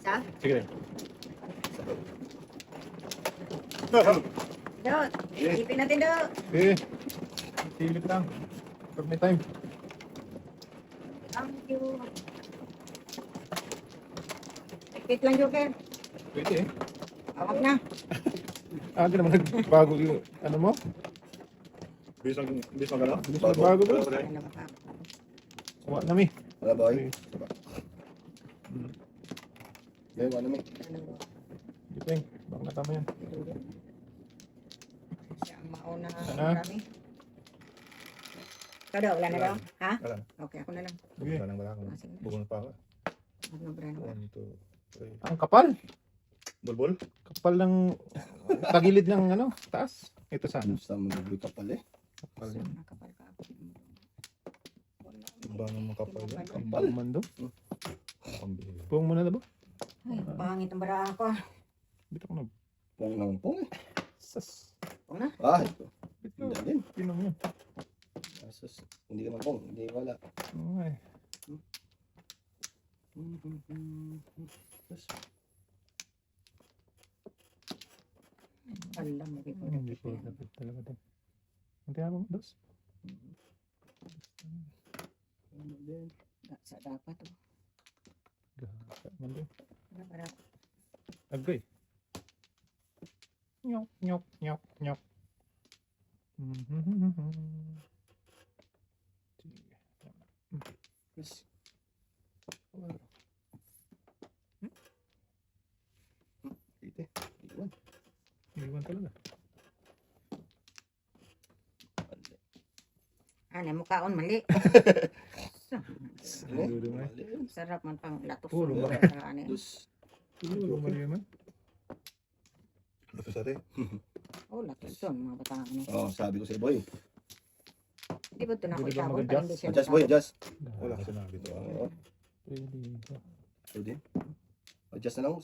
Sa? Sige rin. Do. Ipin natin do. Okay. Silip lang. Pag may time. Thank you. Ipit lang, Joker. Pwede eh. Awag na. Hindi naman nagbago yung ano mo. Bisang gano'n? Bilis magbago ba? Ano ba ka? Kuha na mi. Wala ba kayo? Ngayon, ano may? Ano ba? Dipeng. Baka natama yan. Siya ang mauna. Sana? Marami. Ikaw daw, wala na daw? Ha? Wala. Okay, ako na lang. Sige. Wala. Ah, sige. Bukong pa ako. Ano ba? Ano ba? 1, 2, 3. Ang kapal. Bulbul? Kapal ng tagilid ng ano, taas. Ito saan? Sa mga buhay kapal eh. Kapal So, yan. nakapal ka ako. Ang ba naman kapal yan? Kapal man do. Pambihira. Puwang mo na na ba? Ay, pangit ang bara ako. Bito ko na. Pong lang pong eh. Sas. Ito na. Ah, ito. Bito. Hindi din. Pinom yun. Asus. Hindi ka man pong. Hindi wala. Okay. Alam mo, di ko Hindi po dapat talaga din. Ang tiyabo mo, dos? sa dapat. Oh. Gasa man din. Wala para. Agay. Nyok, nyok, nyok, nyok. Sige. Yes. Ite. Iwan. Iwan talaga. Ano, mukhaon mali. Dudo mo eh. Sarap man pang latos. Puro ba? Ano, Dus. Dudo mo naman. Ano sa ate? oh, latos yun, mga bataan. Oo, sabi ko sa boy. Di ba ito na ako Hindi ba itabon? mag-adjust? Hindi siya Adjust boy, matabon. adjust. Wala ka sinabi to. Oo. Pwede. Pwede. Adjust na lang.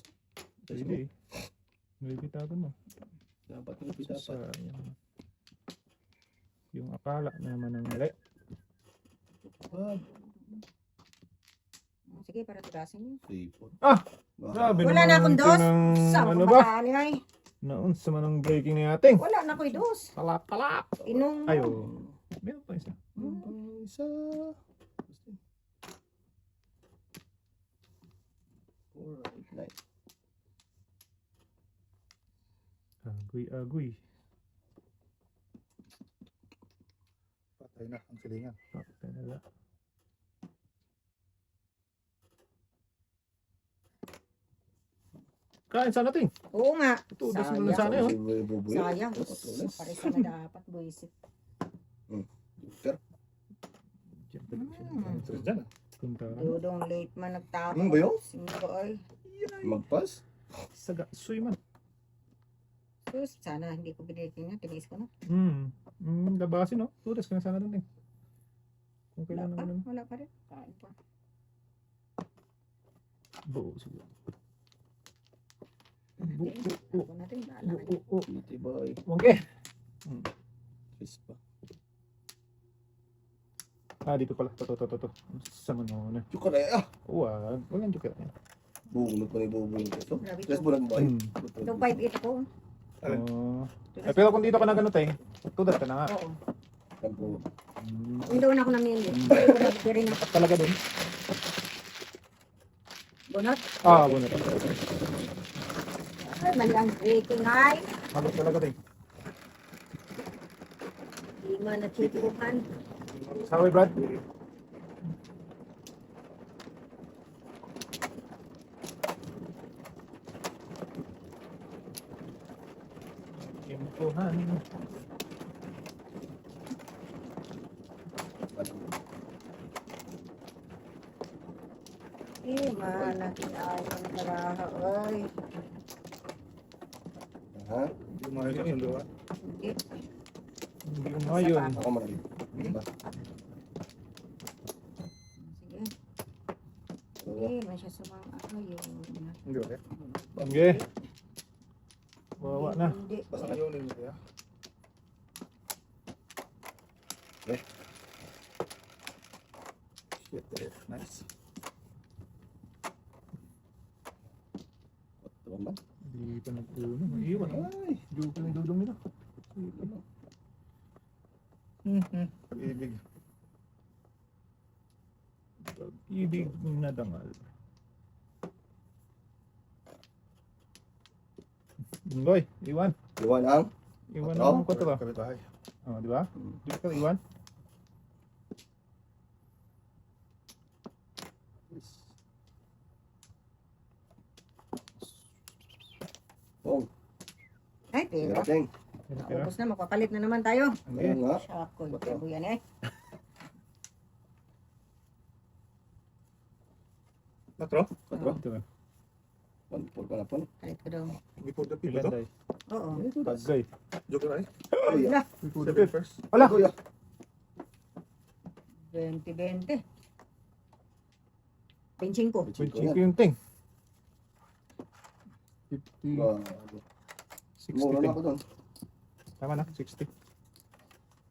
Pwede. Nalipitapan mo. Dapat nilipit dapat. Sayang. Yung akala naman ng mali. Ah, Sige, para tugasin niyo. sipot. Ah! Baka- Grabe Wala na akong dos. Saan Ano ko ba? bataan ay? Naon sa manang breaking ni ating. Wala na ako'y dos. Palap, palap. Inong. Ayo. Meron pa isa. Isa. Alright, nice. Agoy, agoy. Patay na ang silingan. Patay na lang. Kain sana ting. Oo nga. Tudas mo na sana yun. Sayang. Tulas. Pare sa na dapat, buisit. Sir, Diyan pa din siya. sir dyan. Punta na. Dudong late man nagtapon. Ano ba yun? Singko ay. Magpas? Saga, suy man. Sus, sana hindi ko binitin niya. Tinis ko na. Labasin no. Tudas ka na sana ting. Kung Wala kailan pa. naman. Wala pa rin. Kain pa. Buo siguro. Ako natin. Bahala ka. Buo. Hindi ba ay Okay. kiss pa? Dito pala. To. Sa mano na. Chukar eh. Ah! Wag. Wag ang joker. Bubunod pa ni Bobo yung keso. Grabe Tres to. bulan ba? Ito 5-8 ako. Pero kung dito ka na ganun tayo, tudas ka na nga. Oo. Kampo. Hindi na ako namili. Hindi ko nagpiri na. Talaga din. Bunot. Bunot. Ay, malang breaking ay. Magot talaga tayo. Di man nachipukan. Sawi, Brad. Impuhan. Man, natin ay ang karaha. Ay. Ha? Hindi mo ayun ang luwa. Hindi. Hindi mo ayun. Ako man. Diba? Sige. Sige, may siya sa mga ayun. Hindi ba? Okay. Bawa na. Hindi. Basta kayo ulit niya. Okay. Shit, nice. Hindi pa nagpuno. Iwan. Ay, joke na dudong nila. Pag-ibig. Pag-ibig na dangal. Boy, iwan. Iwan ang? Iwan Kwatro? ang 4. Kapitbahay. Oh, di ba? Di ka iwan. Oh, Ay, pero. pirating. Pera. Ubus na, magpapalit na naman tayo. Okay. Ayun nga. Shako, yung yan eh. Natro? Natro? Ito ba? Pampul ka na po. Palit ko daw. Before the Ilan people to? tayo? Oo. Tagay. Joke na eh. Ay, na. Before the people first. Ala! Kuya. 20-20. 25. Chico yung ting. 50. Mura 60 na ako ting. doon. Tama na, 60.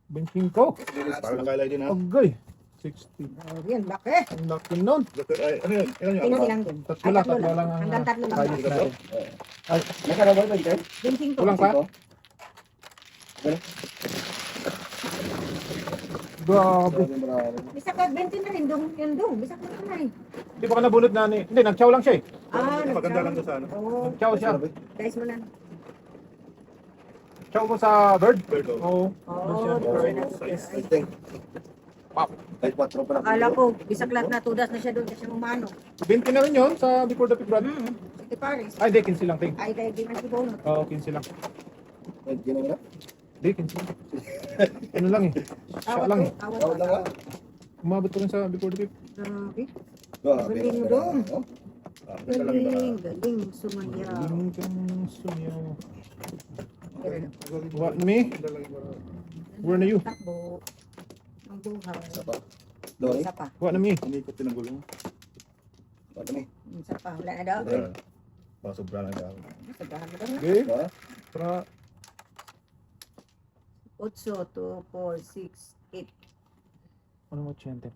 Benching ko. Parang nakalay din ha. Agay. 60. Oh, yan, laki. Ang laki nun. Ay, ano yun? Ano yun? Ilan din? Tatlo lang ang Hanggang tatlo lang. target natin. Ay, Nakarawa ba ito? 25. Kulang pa? Grabe. Bisa ka 20 na rin, dong, yun dong. Bisa ka na rin. Di ba ka nabunod na ni... Hindi, nagchow lang siya eh. Maganda lang to sa ano. Oo, Nagchow siya. guys mo na. Chow mo sa bird. Bird, oh. Oo. Oo, Size, I think. Pop. Ay, 4 pa na. akala ko, bisaklat na tudas na siya doon kasi umano. 20 na rin yun sa Before the Big Brad. Sige Paris. Ay, di, 15 lang ting. Ay, kaya di man si Bono. Oo, 15 lang. Ay, ginawa na. Di, 15 lang. Ano lang eh. Siya lang eh. Awat Tawad lang pa. ha. Umabot ko rin sa Before the Big. Grabe. Grabe. Galing mo doon. Galing. Galing sumayaw. Galing kang sumiyaw. Pero, What me? Where na you? takbo. Ang buhay. Isa pa. Dory. Isa pa. What na me? Unikot din ang gulong. Bakit ni? Isa pa. Wala na daw. Baka sobra na daw. Sagahan mo daw. Okay. Diba? Para 8, 2, 4, 6, 8. ano mo 80?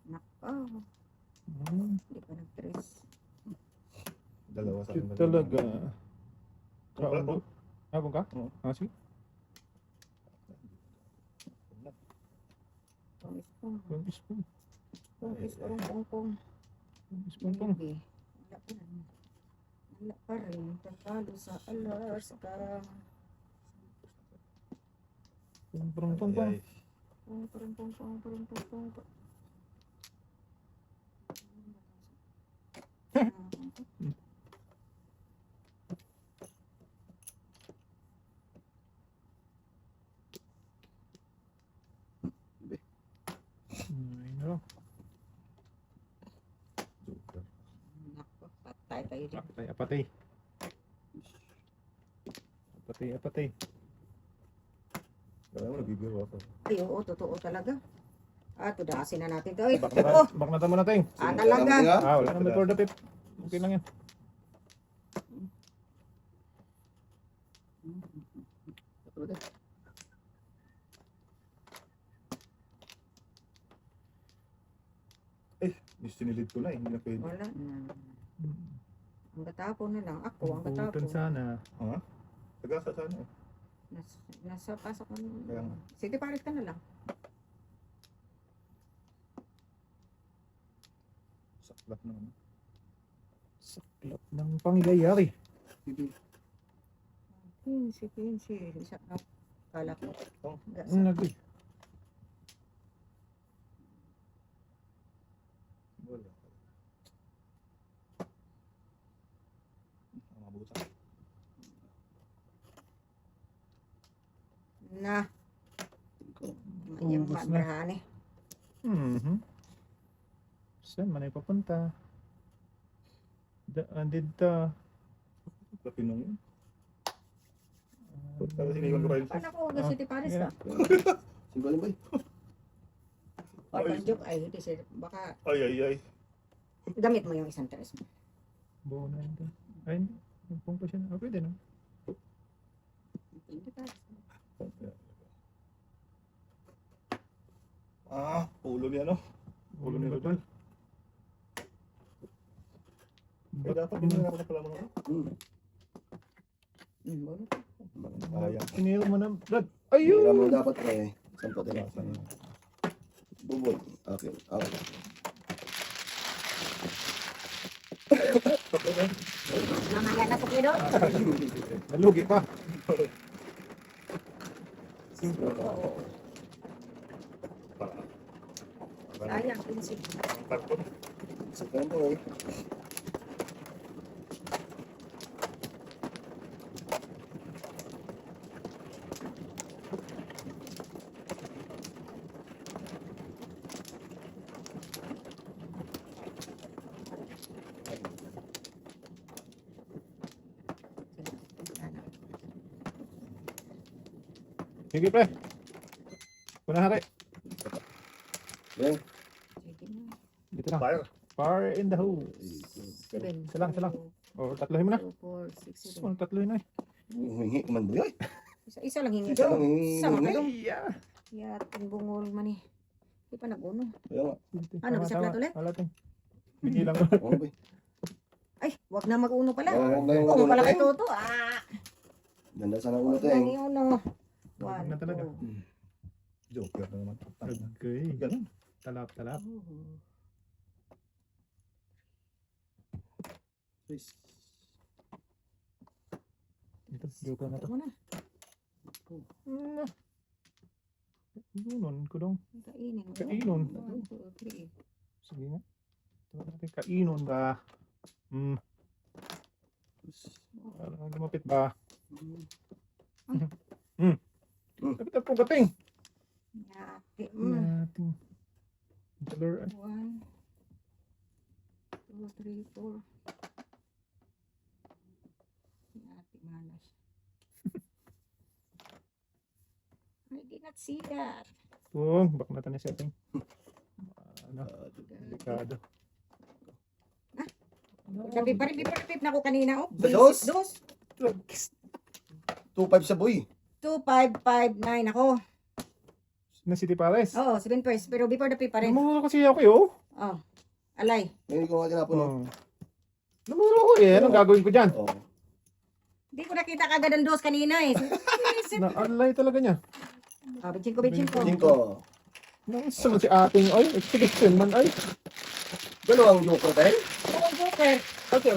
Nako. Hindi pa nag-tres. Dalawa sa Cute talaga. Wala po. Habang ka? Oo. Ah, sige. Pong-ispong. Yung spoon. Pong-ispong. Pong-pong. Yung spoon pong. Hindi. Wala pa rin. Wala pa rin. Tatalo sa Alaska. Pong, pong, pong, pong. Pong, pong, pong, pong, pong, pong, pong, pong. Ay, no. Nako, patay kayo dyan. Apatay, apatay. Apatay, apatay. Kaya mo nabibiro ako. Ay, oo, totoo talaga. Tudasin na natin to. Ay, Bak oo. na tamo natin. Talaga. Ah, wala na Before the Pip. Okay lang yan. Sinilid ko na eh. Hindi na pwede. Wala na. Ang gatapon na lang. Ako, ang Butan gatapon. sana. Ha? Tagasa sana eh. Nasa pasok ko. Kaya nga. Sige, parit ka na lang. Saklap na ano. Saklap ng pangyayari. Pinsi. Isa na. Kala ko. Oh. Gasa. Nagay. Wala. Mabuta. Na. Mayang Ubus na. mabrahan eh. Saan man ay papunta? Daan dito. Lapinong yun. Tapos iniwan ko pa yun. Paano ko kasi ti Paris ka? Simple ba eh? Ay, ang joke ay hindi sir. Baka Ay. gamit mo yung isang tres mo. Buo na ito. Ay, nagpong pa siya. Ah, pwede no? Hindi Paris. Ulo niya no? Ulo niya Batal. doon. Dapat din na ako na pala mo. Bunot. Kaya. Sinira mo na, Brad. Hira mo Ayun! dapat eh. Sampo din. Bubol. Okay. Okay. Mamaya na po kayo. Nalugi pa. Sayang, prinsip. Sa tempo eh. Sige, pre. Kunahari. Yan. Sige na. Dito lang. Fire. Fire in the hole. 7. Isa lang, isa lang. O, tatlohin mo na. 2, 4, 6, 7. O, tatlohin na eh. Humingi man boy. Ay. Isa lang hingi Isa ko. lang hingi. Sama kayo. Yeah. Yating bungol man eh. Di pa nag-uno. Kaya nga. Ano, bisag na ulit? Wala ting. Bigay lang. Oo boy. Ay, wag na mag-uno pala. Huwag na yung Kung ulo, pala eh. kayo to. Ah! Ganda sana ulo Wag to na eh. ni uno. Wag 1, na talaga. 2. Joker na naman. Okay. Ganun. Talap, talap. Please. Ito, joke na to. Ito mo na. Inunon ko dong. Kainin mo. Kainon. 1, 2, 3. Sige nga. Ito natin kainon ba? Parang lumapit ba? Lapit na po gating. Yati. Nating. Color. 1, 2, 3, 4. Yati, malas. I did not see that. Oh, bak na tayo setting. Ano? Delikado. Sabi pa rin, bipip na ako kanina. Oh, Dos? Dos. 2-5 sa boy. 2, 5, 5, 9 ako. Na City Palace. Oo, 7 first. Pero before the pip pa rin. Namuro kasi ako eh, oh. Oh. Alay. Ngayon ko nga tinapon. Oh. Namuro ako eh. Anong gagawin ko dyan? Oo. Hindi ko nakita kagad ang dos kanina eh. Na-alay talaga niya. Ah, bitchin ko, bitchin ko. 5. Nang isa si ating, ay, exhibition man, ay. Dalawang joker tayo. Oo, joker. Okay,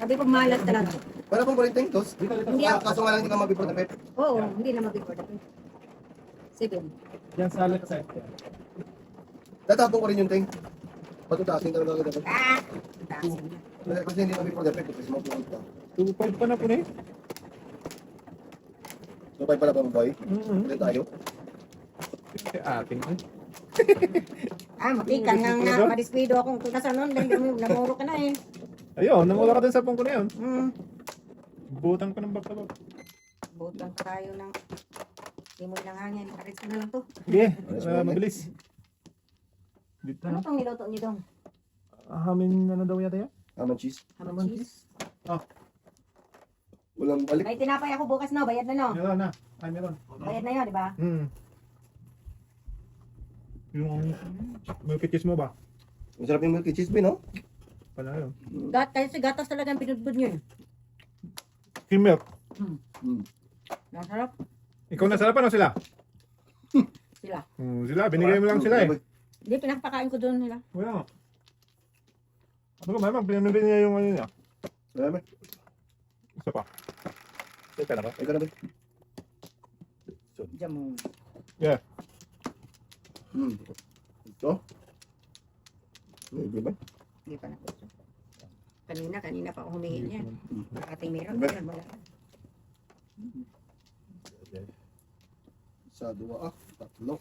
Sabi ko malat talaga. Para pang balik tayong tos. Hindi ako. Kaso nga lang hindi ka mabiport na pep. Oo, hindi na before the pip. 7. Yan sa left side. Tatapon ko rin yung ting. Patutasin talaga dapat. Ah! Taas na. Kasi hindi mabiport na pep. Kasi mabiport ka. 2-5 pa na po na eh. So, pala pang boy. Mm-hmm. Ulit tayo. Si ating, ay. Ah, matikan nga nga. Madispido akong tunasan nun. Dahil namuro ka na eh. Ayun, namula ka dun sa pangko na yun. Butang ko ng bakabak. Butang tayo ng limoy ng hangin. Aris ko na lang to. Sige, mabilis. Dito Ano na. tong niluto niyo dong? Hamin ano daw yata yan? Aman cheese. Haman cheese. Walang balik. May tinapay ako bukas na. Bayad na no? Meron na. Ay, meron. Bayad na yun, di ba? Yung milky cheese mo ba? Masarap yung milky cheese, no? Pala yun. Kasi gatas talaga ang pinudbud nyo eh. Cream milk. Nasarap. Ikaw nasarapan o sila? Sila. Sila, binigay mo lang sila eh. Hindi, pinakapakain ko doon nila. Wala. Ano ba, ma'am? Pinamigay niya yung ano niya. Marami. Isa pa. Ito na ba? Ay, ka na ba? Diyan mo. Yeah. Ito? Hindi ba? Hindi pa nakuha. Kanina pa ako humingi niyan. Ating meron. Diba? Meron, wala. Isa, dua, tatlo,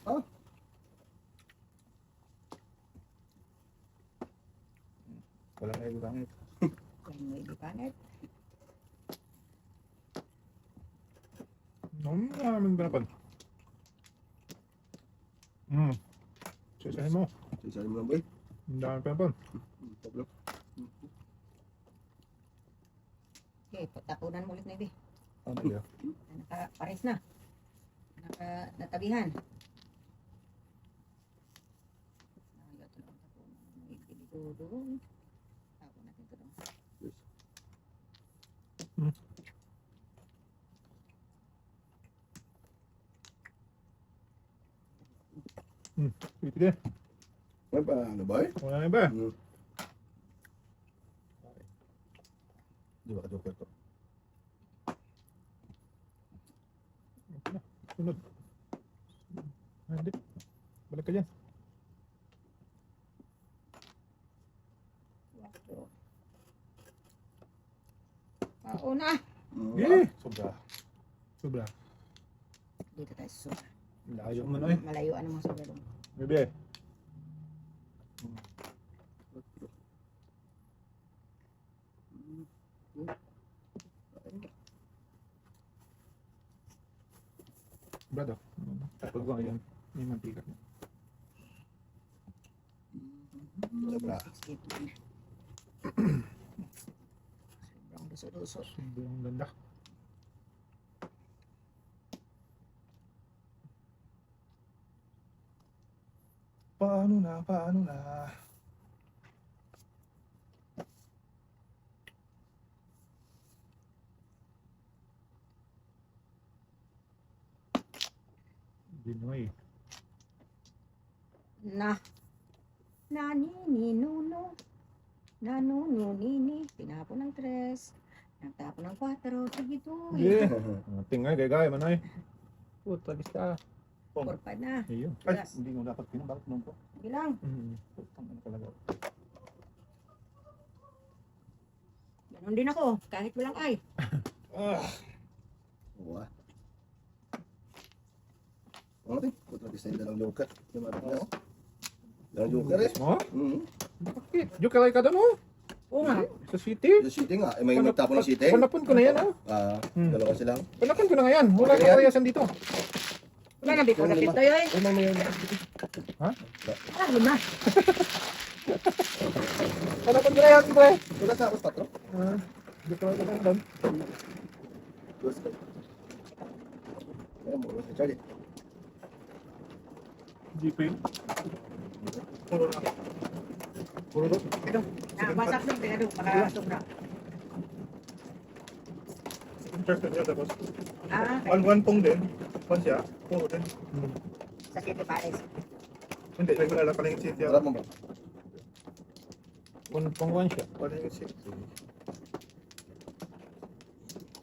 Wala na yung langit. Yan mo ibipanet. Namin banapan. Sasahin mo. Isa mo lang, boy. Ang dami banapan. Pablo. Okay, patapunan mo ulit na ibi. Ano yun? Nakapares na. Natabihan. Ayaw ito lang tapunan. doon. Tapo natin ito doon. Sige. May paano ba eh? Wala na ba? Di ba ka-joker to? Sunod. Hindi. Balik ka dyan. Una. Eh. Sobra. Sobra. Dito tayo sa sobra. Layo mo na eh. Malayuan naman sobra doon. Bebe. Brado. Pag ko ngayon. May mantika. Sobra. Sobrang duso-duso. Sobrang ganda. Paano na? Paano na? Binoy. Naninuno. Nanununini. Tinapon ng 3. Nagtapon ng 4. Sige to. Yeah. Tingay, gaya man ay. Puta, lista. 4 pa na. Ayun. Ay, Yes. hindi mo dapat pinabalik mo po. Sige lang. Putang ina talaga. Ganon din ako. Kahit walang ay. Oo ah. Ano natin? Puto natin sa dalang joker. Yung mga tingnan mo. Dalang joker eh. Mo? Mm-hmm. Yung kalay ka doon oh. Oo nga. Sa city. Yung seating nga. Eh, may nagtapo ng seating. Panapon ko na yan oh. Dalawa sila. Panapon ko na nga yan. Wala Okay, ka yan. parehasan dito. Wala na bito. Lapit tayo eh. Unang may Alam mo na. Panapon ko na yan, pre. wala sa akas patro. Hindi ko na doon. Dos ka. Ayan mo, si Charlie. Jeep yun. Puro na. Puro doon. Ito. Basak doon. Ito. Baka sobra. Church na tapos. Ah. Pong din. Pan siya. Puro din. Sa City Palace. Hindi, regular pala yung city. Sarap mo ba? Pang siya. Pala yung city.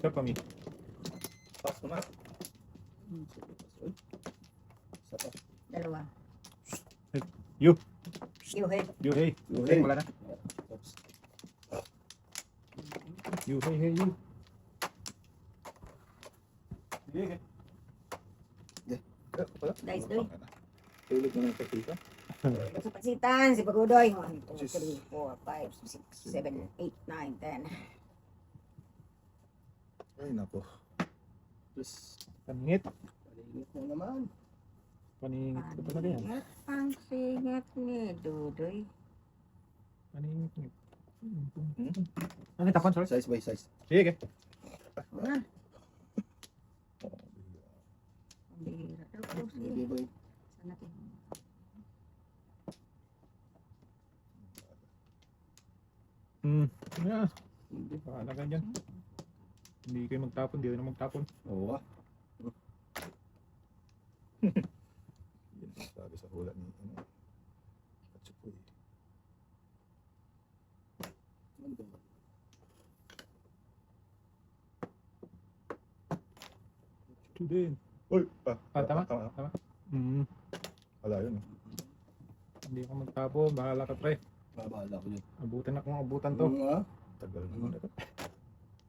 Siya pa mi. Pass mo na. Sarap. Dalawa. You. Yuhe. You, hey. Okay. Wala na. You, hey, you. Sige. Wala. Dice doy. Tulog na ng pagkita. Sa pansitan. Si Pagudoy. 1, 2, 3, 4, 5, 6, 7, 8, 9, 10. Ay, nako. Just, Paningit. palinit mo naman. Paningit ko talaga yan. Ang singat ni Dudoy. Paningit. Ano tapon, sorry? Size by size. Sige. Ah. Ang bihira daw po. Baby Sige. boy. Saan natin? Yeah. Paala ka dyan. Hindi kayo magtapon, hindi rin magtapon. Oo ah. Yan ang sabi sa hula ni Katsupoy. Ano ba? Ito din. Uy! Tama? Tama? Wala yun. Hindi ka magtapon, bahala ka pre. Babahala ko yun. Abutan akong abutan to. Ah. Tagal naman ito.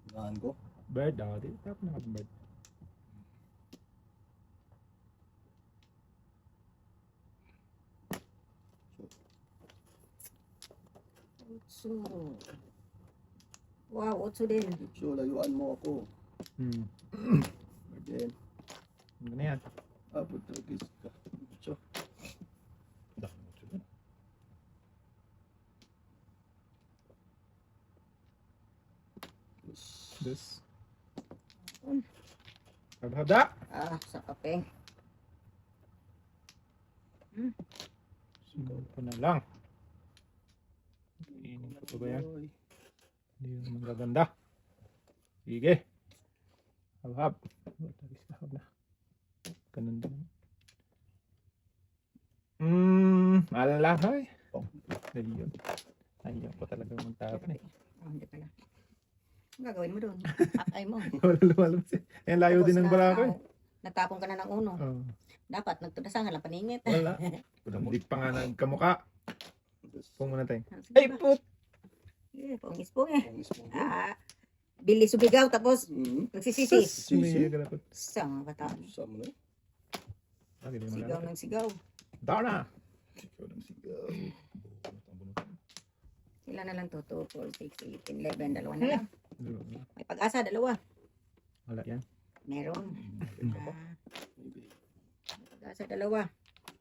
Inahan ko. Bird, di tapon na ka bird. Utsu. Wow, utsu din. So, layuan mo ako. Again. Ano na yan? Putragis ka. So. This. Hada. Sa kapeng. Sunod ko na lang. Inin ko pa ba yan? Hindi naman gaganda. Sige. Hab-hab. Taris na hab na. Ganun din. Alay. Ayun. Ayun ko talaga magtapon eh. Oh, hindi pala. Ang gagawin mo doon? Akay mo. Wala lumalabas eh. Ayan, layo din ng Tapos balako eh. Nagtapon ka na ng uno. Oh, Dapat nagtudasan ka lang paningit. wala. Hindi pa nga nagkamuka. Kung muna tayo. Sige Ay, ba? put! Pongis po eh. Bili subigaw tapos nagsisisi. Hindi ka dapat. Sang kataan. Sama na. Lagi din Sigaw malapit. ng sigaw. Daw na! Ikaw ng sigaw. Ilan na lang to? 2, 4, 6, 8, 11. Dalawa na lang. Wala May pag-asa, dalawa. yan. Meron. Pag-asa, dalawa.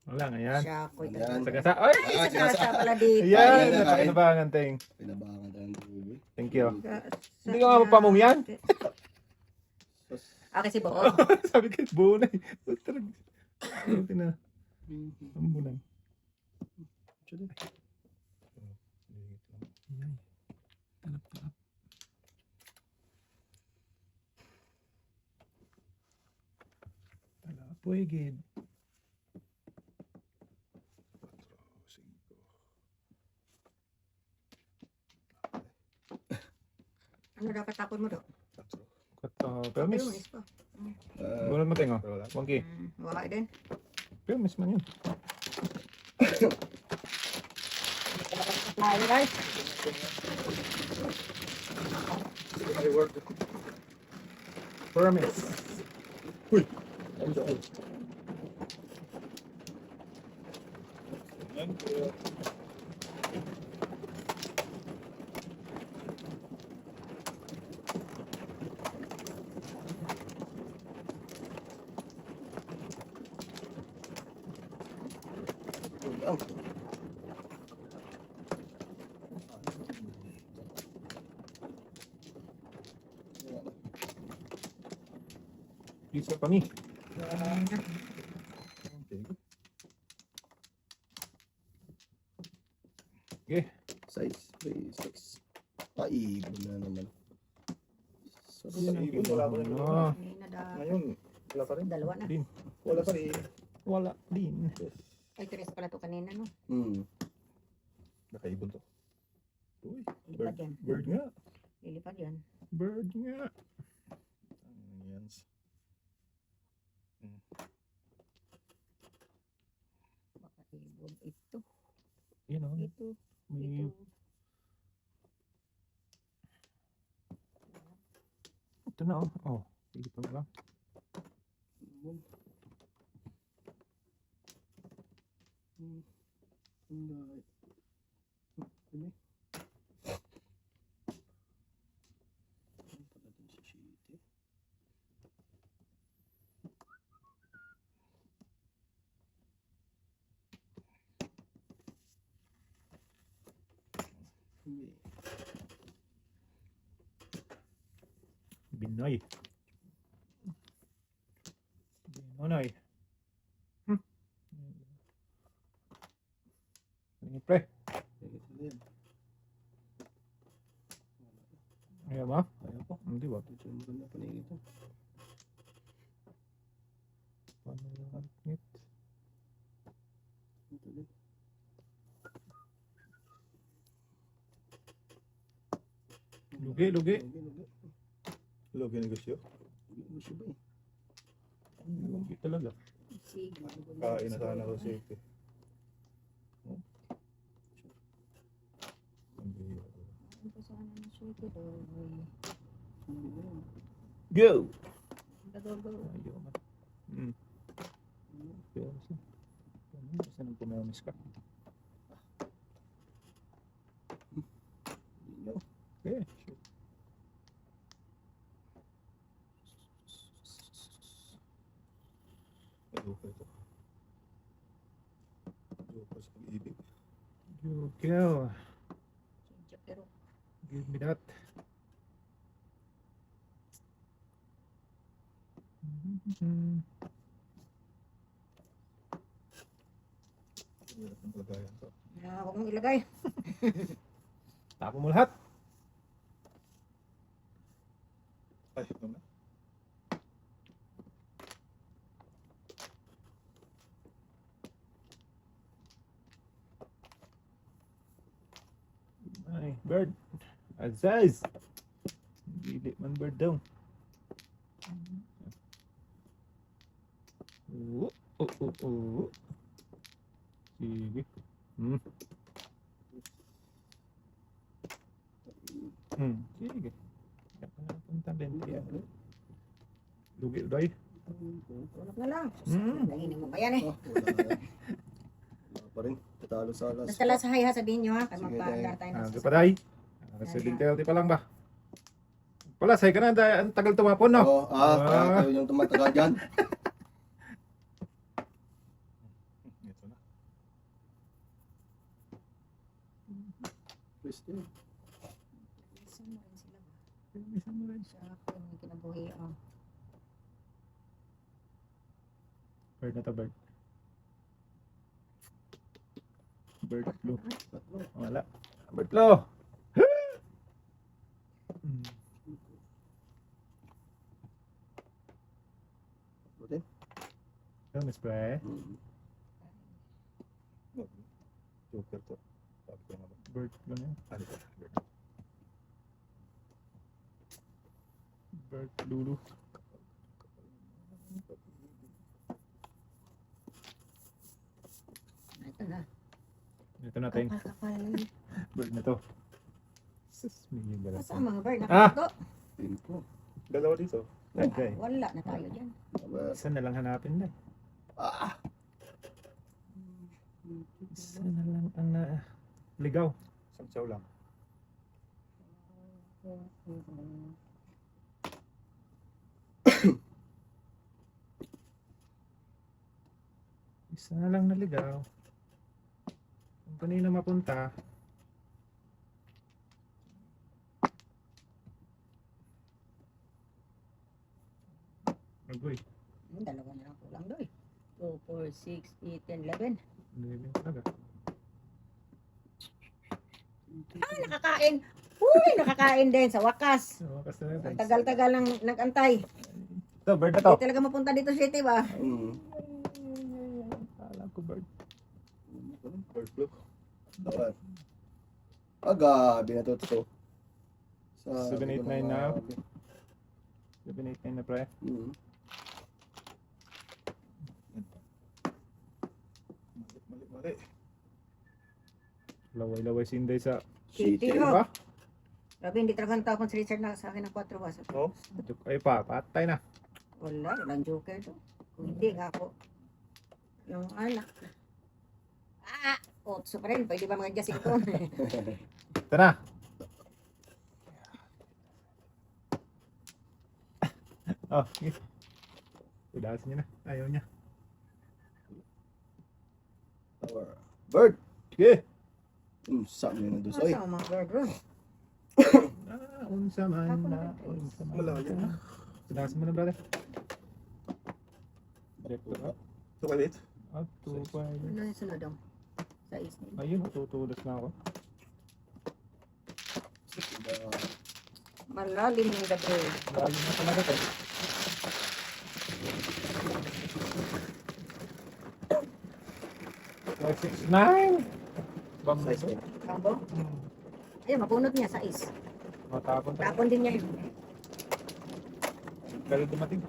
Wala nga yan. Siya ko ito. Ayan. Sagasa. Ay! Ay, sa pala dito. Ayan! Ayan. Napakinabangan ting. Pinabakan tayo ng bubi. Thank you. Sagasa. Hindi ka nga mapamong yan? Okay, si Bo. Sabi ko, buo na eh. Buti na. Ambunan. Ayan. Talap-talap. Talapoy, gid. Ano dapat tapon mo do? Permis. Ayun, is pa. Bunod mo tayo. Monkey. Wala din. Permis man yun. Ay, guys. Permis. Pizza pa ni. Okay. Size by size. Paibon na naman. Sa Ibon, paibon. wala pa rin. Kanina dapat. Ngayon, wala pa rin. Dalawa na. Din. Wala pa rin. Wala din. Ay, tres pala to kanina, no? Nakaibon to. Uy, Lilipad yan. bird nga. Lilipad yan. Bird nga. Yan. Baka ibon. Ito. Yan o. Ito. May Ito. ito na oh. Oh, sige pa lang. Binoy. Binoy. Ini pre. Ayaw mo? Ayaw po. Hindi ba? Ito yung maganda paningin ito. Paano yung alternate? Ito din. Lugi, lugi. Lugi negosyo. Lugi negosyo ba eh? Lugi talaga. Sige. Kain na sana ko si Ike. Ano pa sana na siya ito doon? Go! Gago. Ayaw mo. Pero kasi, basta nang pumamis ka. Okay, shit. Ayoko ito. Ayoko sa pag-ibig. You go. Pero Give me that. Hirap ng kalagayan to. huwag mong ilagay. Tapo mo lahat. Ay, ito na. Ay, bird. Azaz. Dili man bird daw. Oo. Sige. Sige. Kaya pa napunta 20 yan. Lugi doy. Tulog na lang. Hmm. Kainin mo pa yan eh. Wala pa rin. Tatalo sa alas. Basta lang sa hay ha, sabihin nyo ha. Kaya Sige, magpa-andar tayo ng Di pa day. Sa 20 pa lang ba? Pala, say ka na. Ang tagal tumapon, no? Oo, kayo yung tumatagal dyan. Ito na. Christine. Isa mo rin sila ba? Isa mo rin. Sa akin, may kinabuhi oh. Bird na to, bird. Bird blue. Wala. Bird blue. Butin. Ito, Miss Pre. Joker to. Sabi ko naman. Bird blue na yun. Ano ba? Bird lulu. Ito na. Ito natin. Kapal. Bird na to. Sus, million dollars. Basta ang mga bird nakakato. Pinto. Dalawa dito. Okay. Wala na tayo dyan. Isa na lang hanapin na. Isa na lang ang ligaw. Isang saw lang. Isa na lang naligaw. Kung kanina mapunta. Agoy. Dalawa na lang kulang doon. 2, 4, 6, 8, 10, 11. Hindi talaga. Nakakain. Uy, nakakain din sa wakas. So, wakas na Ang natin. tagal-tagal nang nag-antay. Ito, bird na to. Hindi talaga mapunta dito sa city ba? Alam ko bird. Bird blue. Dapat. Gabi na to. Sa 789 na. 789 na pre. Mali. Laway-laway si Inday sa City, di oh. ba? Grabe, hindi talaga ang tao kung si Richard na sa akin ng 4 ba? Oh, ay pa, patay na. Walang joker to. Kung hindi nga ako. Yung anak. Otso pa rin. Pwede ba mga adjusting ko? Ito na. Oh, sige. Tudasin niya na. Ayaw niya. Bird. Sige. Saan yun na doon? Masa mga bird bro? Unsa man na. Unsa man. Malayo na. Tudasin mo na, brother. Direkto ka. 2 Up to 5. Ano yung sunod daw? Sa isnin. Ayun, tutulos na ako. Malalim yung gabi. Lalo na talaga to. Like 6'9". Bam na ito. Kambo? Ayun, mapunot niya sa is. Matapon pa. Tapon din niya yun. Kaya dumating.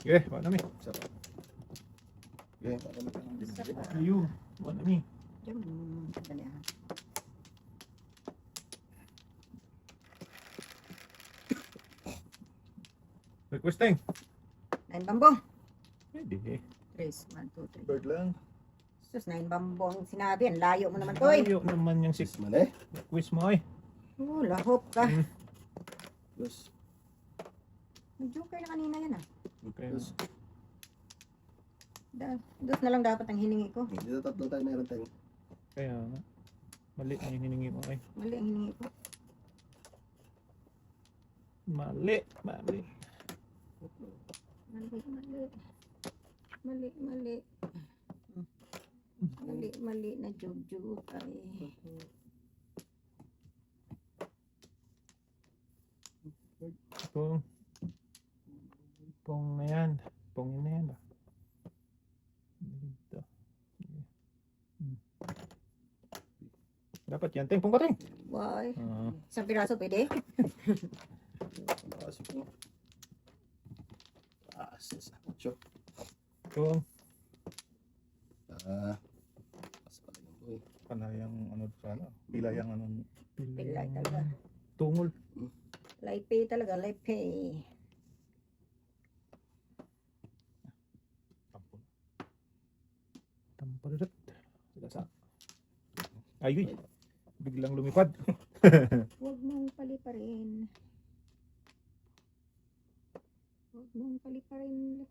Okay, wala mi. Ayun, wala mi. Diyan, dali ah. Requesting. 9 bambong. Pwede. 3, 1, 2, 3. Bird lang. Sus, 9 bambong. Sinabi, ang layo mo naman to eh. Ayaw naman yung 6 Man eh. quiz mo eh. Oh, lahop ka. Yes. May joker na kanina yan ah. Okay. Yes. Dos na lang dapat ang hiningi ko. Dito tatlo tayo meron tayo. Kaya nga. Mali ang hiningi mo ay. Mali ang hiningi ko. Mali. Mali. Mali, mali. Mali, mali. Mali, mali na jug-jug ay. Pong. Pong na yan. Pong na yan ba? Dito. Hmm. Dapat yan. Ting, pong ka ting. Why? Ah, Isang piraso pwede? Nakasip mo. Sa 8. pong. Mas pala yung boy. Panayang ano sana, pilayang ano, Pilay talaga. Tungol. Light pay talaga, light pay. tampon. Tamparat. Lasa. Ay, biglang lumipad. Huwag mong paliparin. Huwag mong paliparin.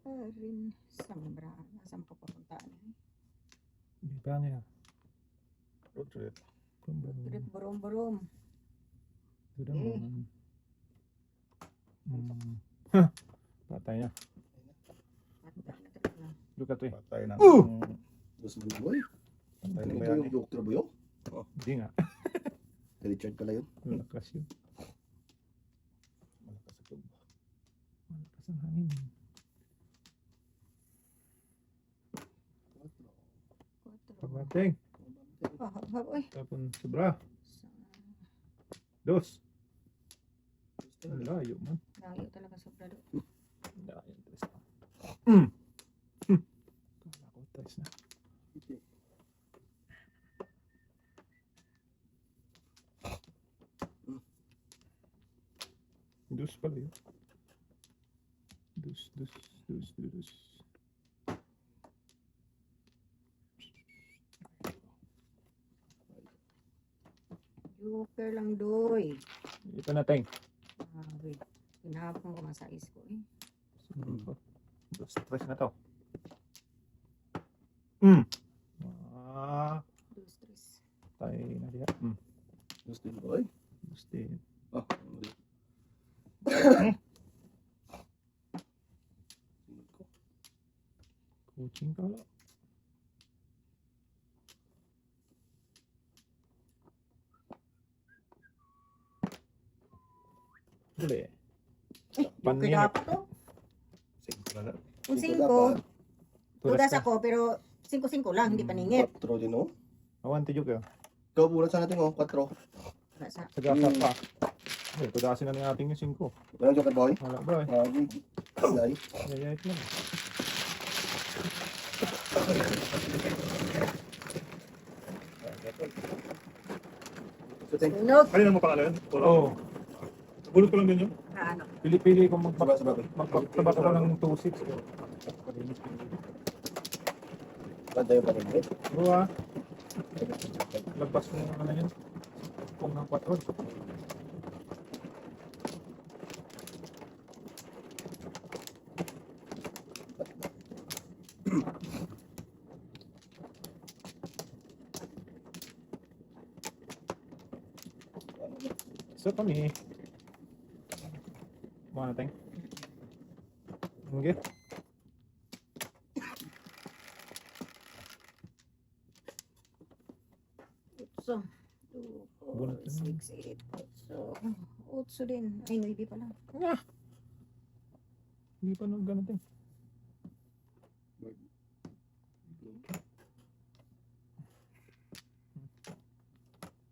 Sambra. Saan pa papuntaan? Di ba niya? Road trip. Trip burom-burom. Sudah Eh. Patay na. Matanda na talaga. Luka to eh. Patay na. Dos mo boy. Patay Ano na ba yan yung eh. doktor ba yun? Hindi nga. Richard pala yun. Malakas yun. Malakas sa tubo. Malakas ang hangin. Quatro. Pagbating. Hab-hab, oy. Tapon sobra. Dos. Ang layo man. Layo talaga sa brado. Layo. Tres na. Kala ko tres na. Dos pala yun. Dos. Joker lang doy. Ito na teng. Wait. Pinahapon ko masais ko eh. Dos, tres na to. Dos, tres. Tayo na diya. Dos din boy. Dos din. Ah, Coaching ka lang. Huli. Joker Paningit. dapat to. Sige talaga. Kung Cinco 5, Tulas tudas ka. ako pero 5-5 lang, hindi paningit. 4 din oh. Awan ti Joker. Ikaw bulat sa natin oh, 4. Nasa. Sagasa pa. Eh, tudasin na natin yung 5. Walang joker boy. Wala bro eh. Lay. Yayayit lang. So, thank you. Sunog. Kanina mo pangalan? Oo. Bulot ko lang din yun. Ano? Pili-pili kung Sabay. magpagtabak ko ng 2-6. Banda yung paningit. Bro ah. Lagpas mo yung ano yun. Kung ng 4. So kami. Mga natin. Okay. Utso. 2, 4, 6, 8, 8. Utso din. Ay, 9 pala. Hindi pa nung ganun din.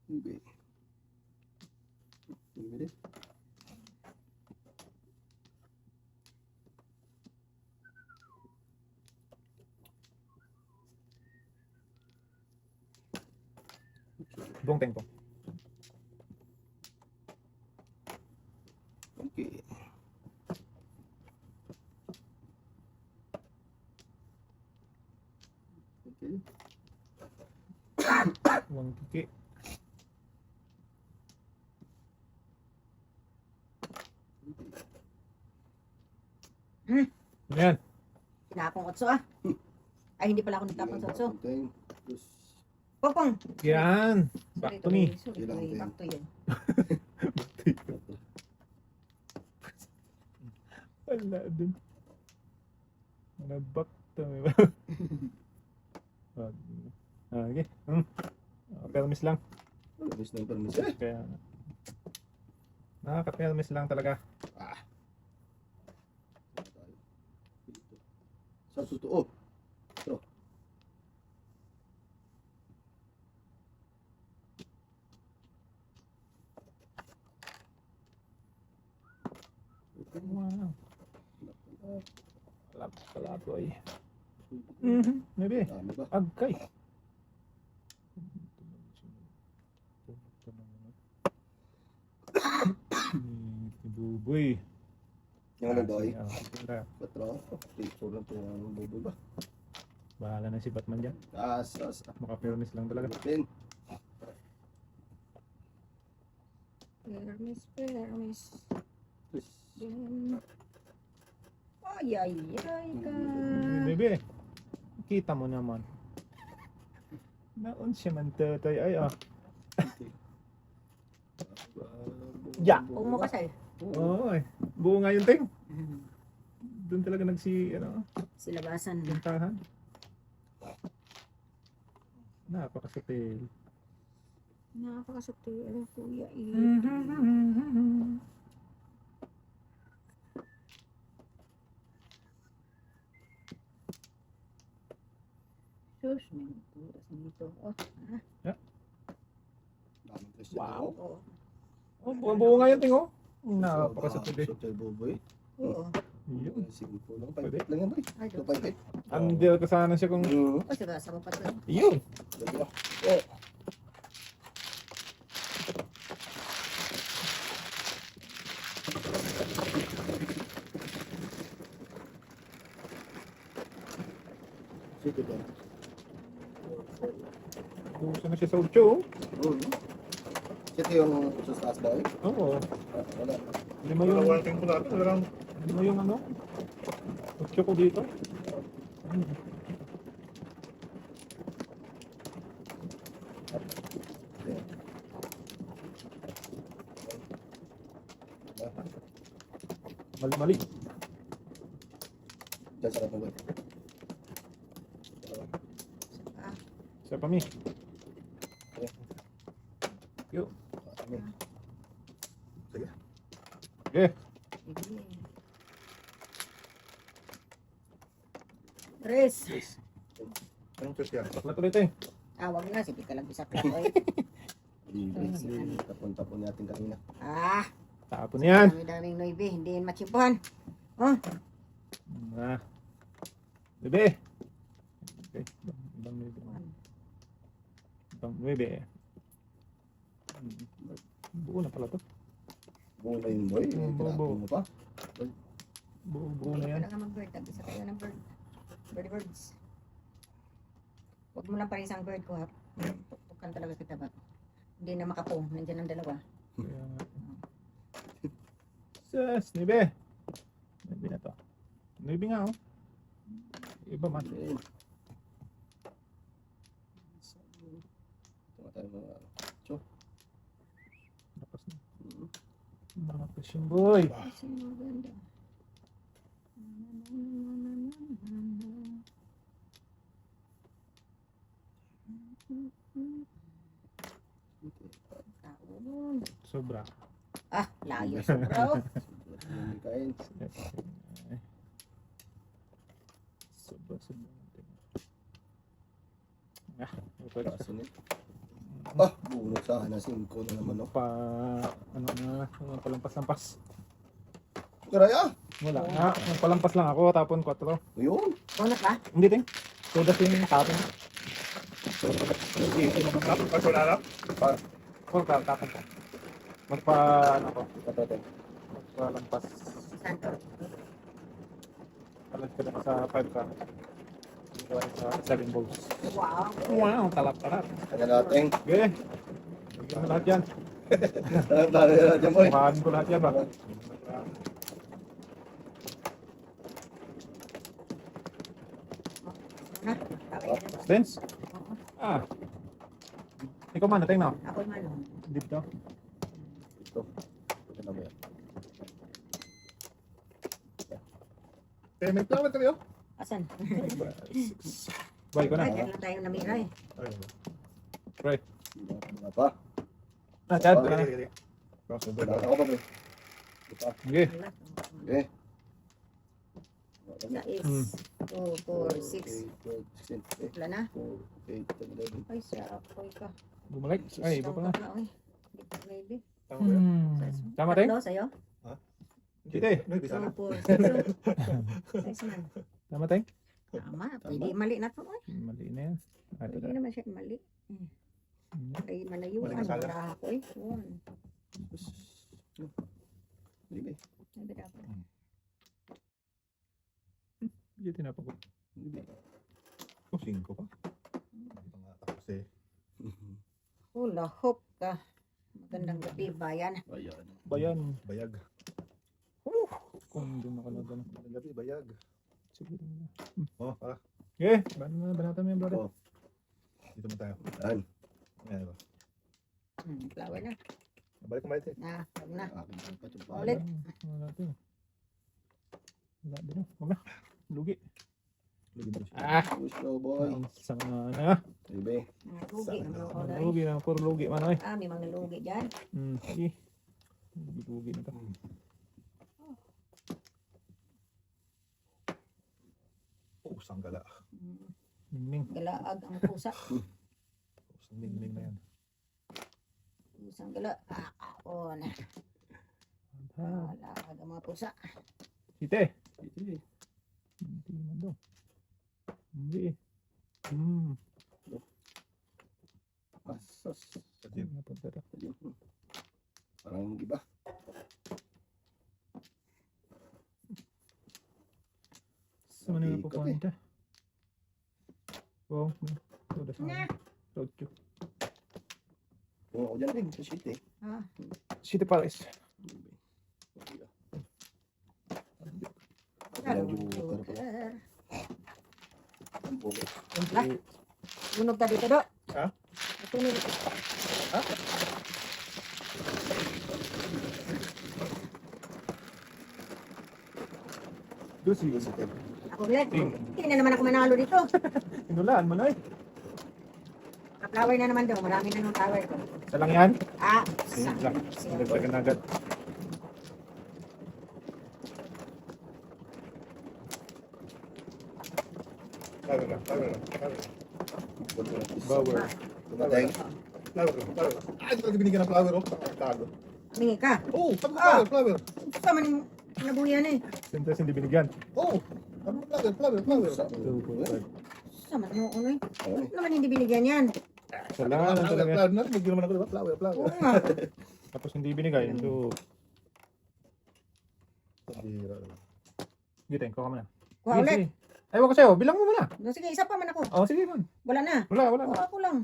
Okay. Hindi. Buong tempo. Okay. Okay. Buong kiki. Yan. Wala akong utso ah. Ay, hindi pala ako nagtapon sa so. Ting. Plus. Pokpong. Yan. Back to me. Sorry, Ilang din. back to you. Wala din. Back to me. Okay. Pelmis lang. Permis na permis. Eh. Kaya nakaka-pelmis lang talaga. Sa totoo. Ito. Wow. Labs pala boy. Maybe. Dami ba? Agkay. Buboy. Yung ano boy? Tira. Patro. Picture lang ito yung buboy ba? Bahala na si Batman dyan. As. Maka-pelmis lang talaga. Pin. Permis. Ay, ay, ay ka. Bebe. Kita mo naman. Naon siya man tatay. Ay Ya. Kung mo kasi. Oo eh. Buo nga yung ting. Doon talaga Silabasan. pintahan. Napakasapil. Napakasakti. Ano kuya Sus, may putas nito. Oh, Daming Christian. Wow. oo. Oh, buo nga yung ting oh. Napakasapil. Hotel buboy. Oo. Yun. Simple lang. 5 lang yan boy. Ay, Ito doon. 5 Andil ka sana siya kung... Oo. Oh, sige, sama pa doon. Yun. Sige ba? Gusto na siya sa ucho. Ito yung sustas boy. Oo. Wala. Lima yung... Dalawang tingin ko natin. Talagang Lima yung ucho ko dito. Mali. Diyan sa boy. Sa pami. Yo. Sige. Okay. Chris. anong Christian? Saklat ulit eh. Wag na. Sige ka lang isa ka. Oy. Tapon natin kanina. Tapon yan. Dami-daming noibe. Hindi yun matsimpuhan. Oh. Bebe. Okay. Ibang bebe. Ibang bebe. Buo na pala to. Buo na yun boy. Buo. Tinapon mo pa. Buo na yan. Kailangan mag-bird. Isa kayo ng bird. Birds. Huwag mo lang parisang bird ko ha. Tuktukan talaga kita ba? Hindi na makapong. Nandiyan ang dalawa. Kaya nga. Sus, Nibe. Nibe na to. Nibe nga oh. Iba man. Ito nga tayo mga Lakas na. Malakas yung boy. Kasi maganda. Taon. Sobra. Layo sa bro. kain. Sobra. Kasunod. Bunot sa akin na 5 na naman no. Palampas-lampas. Karaya! Wala nga. Palampas lang ako, tapon 4. Ayun! Bonus ba? Hindi ting. Sodas yung tapon. Pag wala lang? Tapon ko. Ko. Patatay. Magpalampas. Santo. Palag ka na sa 5 ka. Sa 7 balls. Wow. Wow, talap-talap. Kanya natin. Okay. Bigyan mo lahat yan. Talo na natin boy. Kumahan ko lahat yan ba? Ha? Tawag yan. Stance? Oo. Ah. Ikaw man, nating na. Ako man. Dito. Ito. Ito na ba yan? Eh, may flower kayo? Asan? Bye ko Ay, na. kaya lang tayo namira eh. Ay, Right. Wala pa. Ah, Chad. Okay. Ka na. Wala ako ba? Ito. Okay. Wala. Okay. Sa is. Hmm. 2, 4, 6. 8, 12, 16, Wala na. 4, 8, 11. Ay, siya. Apoy ka. Bumalik. Ay, iba pa na. Hindi pa ready. tama ba yan? Tama ting? Tatlo sa'yo? Dito eh. May bisa na. 2, 4, 6. Size man. Tama ting? Tama. Pwede mali na to. Ay. Mali na yan. Ah, ito Pwede na. naman siya mali. Ay, malayuan. Mali ka sala. Wala ako eh. One. Hindi. Sabi dapat. Dito tinapag ko. Hindi. Oh, 5 pa. Ito nga tapos eh. Hula hoop ka. Magandang gabi, bayan. Ayan. Bayan. Bayag. Kung doon nakalaga na. Ang gabi, bayag. Sige na. Oh, ah. Okay. Banata mo yan, brother. Oh. Dito mo tayo. Ayan. Ayan ba? Flower na. Balik kumain tayo. Na, wag na. Akin ang patong Ulit. Wala natin. Wala din. Wag na. Lugi. Lugin mo siya. Ah. Slow boy. Sama na. Ibe. Mga lugi. Ang mga kulay. Lugi na. Puro lugi man ay. Ah, may mga lugi dyan. Sige. Lugi na to. Oh, usang gala. Ningning. Galaag ang pusa. Usang ningning na yan. Isang gala. Kaon. Galaag ang mga pusa. Site. Ito. Hindi man daw. Hindi. Asas. Kasi Napunta to. Parang iba. Sa manila Ikot po punta. Oh, sudah Nga. sama. Roadyo. Kung ako dyan rin. Sa shit eh. Ah, City Paris. Walang joker pa. joker. Ang pugo. Lah, sunog ka dito, do. Ha? Sunog. Ha? Dusi. Ako ulit. Hindi na naman ako manalo dito. Inulaan mo na eh. Flower na naman daw. Marami na ng flower ko. Isa lang yan. Ah, Sige lang. Sige. Nagdagan agad. flower na, flower na, flower na. Bauer. Tumatay. Flower na, flower na. Ah, ito talaga binigyan ng flower, oh. Tago. Mingi ka. Oh, sabi ko flower, flower. Gusto man yung nabuyan eh. Siyempre hindi binigyan. Oh, sabi ko flower, flower, flower. Gusto man mo ano eh. Ano naman hindi binigyan yan? Isa lang Flower, talaga. flower. Narinig naman ako, diba? Flower, flower. Oo nga. Tapos hindi binigay. So, Bira. gitin ko ka muna. Kuha ulit. Ayaw ko sa'yo. Bilang mo muna. Sige, isa pa man ako. Oh, sige man. Wala na. Wala Oo, na. ako lang.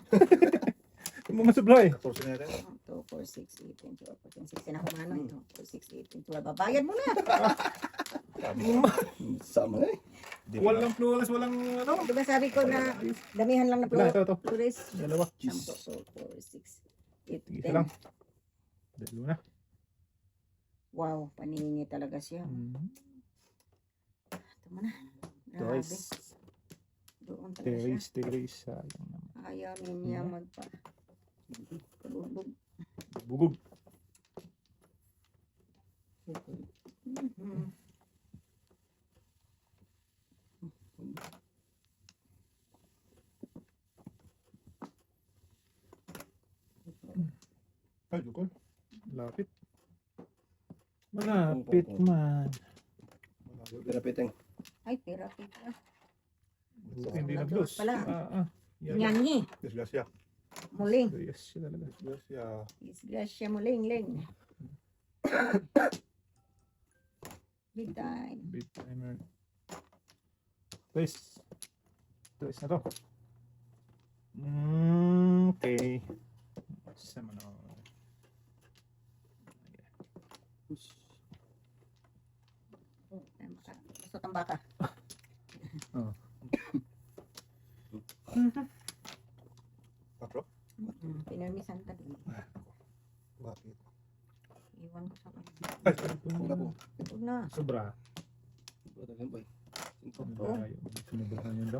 Hindi mo masublay. 14 na yan. 2, 4, 6, 8, 10, 12, 14, 16 ako mano. 2, 4, 6, 8, 12. Babayad mo na. Sama na eh. Walang flawless, walang ano. Diba sabi ko na damihan lang na Wala, ito. flores. Dalawa. 10, 4, 6, 8, Isa lang. Dalawa na. Wow, paningi talaga siya. Ito mo na. Grabe. Twice. Doon talaga siya. Terrace. Sayang naman. Ayaw niya magpa. Bubog. Bugog. Mhm. Ay, Jukol. Lapit. Malapit man. Pirapiting. Ay, therapy ka. Hindi na Nag-close close. pala. Yan. Nyanyi. Disgrasya. Muling. Yes, siya talaga. Disgrasya. Disgrasya muling. Ling. Big time. Big timer. Twist. Twist na to. Okay. Sama na. Gusto tang baka. Patro? Pinarmisan ka din. Bakit? Iwan ko sa kanya. Ay, huwag na po. Huwag na. Sobra. Wala lang boy. 5. Oo. Ayaw. Sumubrahan yun daw.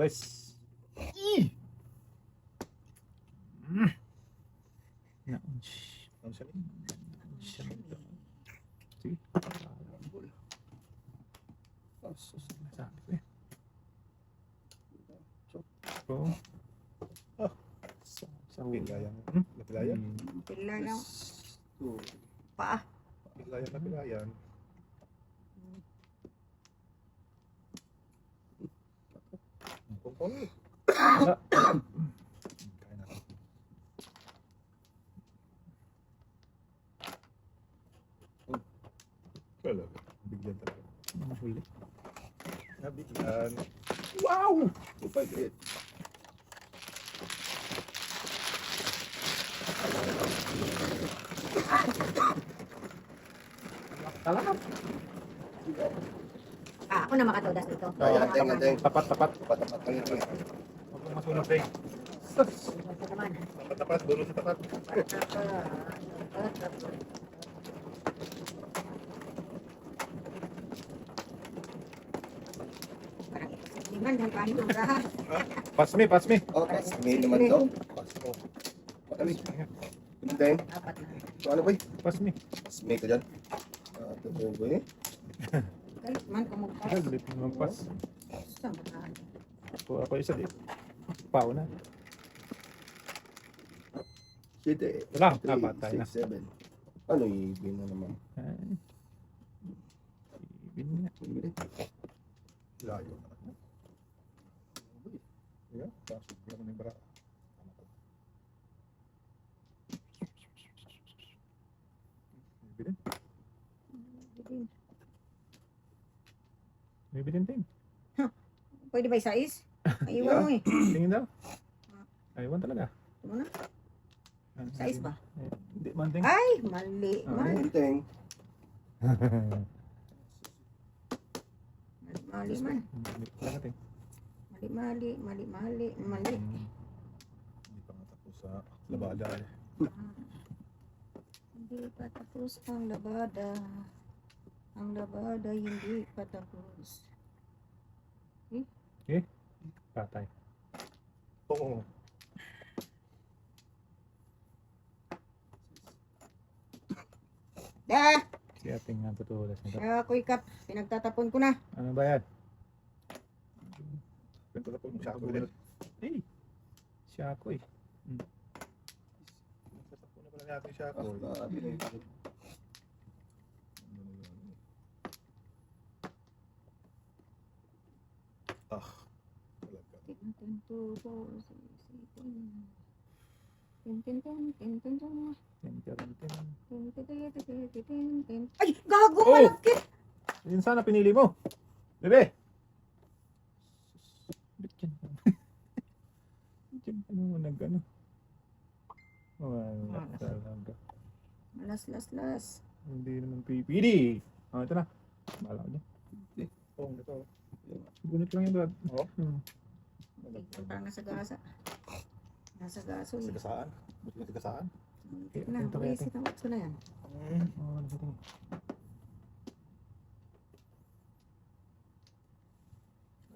Guys. Naunch. Ano siya niya? Siya nito. Sige. Sabi ko eh. So. Sa Pilayan. Hmm? Napilayan? Pila lang. 2. Paa. Pilayan, napilayan. Kumpon. Wala. Kaya na. Wala. Bigyan talaga. Mahuli. Nabigyan. Wow! 258. Talaga. Ako na makatodas dito. Ay, anteng. Tapat. Tapat lang ito. Huwag mong masunod eh. Ito naman. Tapat, dulo sa tapat. Parang ito sa liman. Dahil paano yung rahat. Pass me. Oh, may naman daw. Pasko. Patami. Anteng. Apat na. So ano boy? Pass me. May ka dyan. Ito boy. Galit man kung magpas. Ay, galit mo mag-pass. Saan ba tahan? Ako isa din. Pao na. 7. Wala. Patay na. 6, 7. Ano ibig na naman? Ay. Ibin niya. Layo naman. Yeah, pasok lang ng bara. Bilin. May bilinting. Pwede ba isais? Aywan mo eh. Tingin daw. Aywan talaga. Ito mo na. Sais ba? Hindi man ting. Ay, mali. Mali. Anteng. Mali man. Talaga ting. Mali. Hindi pa nga tapos sa labada. Hindi pa tapos ang labada. Ang labada hindi pa tapos. Patay. Oo. Da! Si ating nga tutulas nito. Ako'y kap. Pinagtatapon ko na. Ano ba yan? Ganito na po yung sako din. Eh. Siya ako eh. Sako na pala natin siya. Ah. Talaga. Ay! Gago! Oh! Malagkit! Yun sana pinili mo. Bebe! Ba't yan? Diyan ka naman nag-ano. Wala talaga. Las. Hindi naman pipili. Oh, ito na. Bahala ko dyan. Oo, ito. Gunit lang yung brad. Oo. Parang nasa gasa. Nasa gaso eh. Tigasaan. Buti na tigasaan. Muntik na. Buwisit ang utso na yan. Oh, ano ba ito?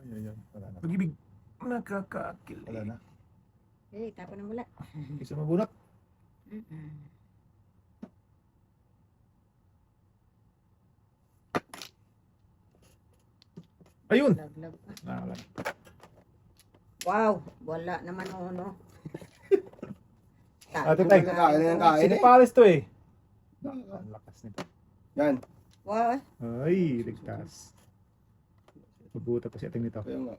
Ay. Wala na. Pag-ibig. Nakakaakil. Wala na. Eh, tapon na wala. Isa mabunot. Ayun! Laglag pa. Wala. Wow! Wala naman o no. Ate Tay. Kain eh. Sinipalis to eh. Ang lakas nito. Yan. Wow! Ay, ligtas. Mabuta pa si ating nito. Kaya nga.